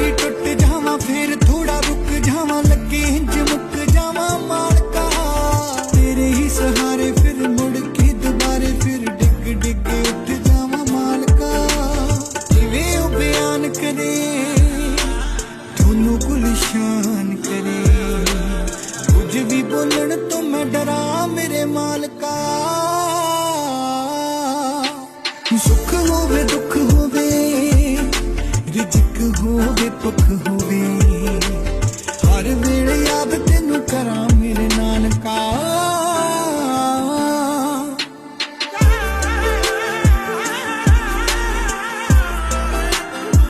वारी टुट जावा फिर थोड़ा रुक जावा लगे इंज मुक जावा मालका तेरे ही सहारे फिर मुड़ के दोबारे फिर डिग डिग उठ जावा मालका जिवें ओ बयान करे दोनों गुलशान करे कुछ भी बोलन तो मैं डरा मेरे मालका सुख होवे दुख होवे रिजिक होवे पुख होवे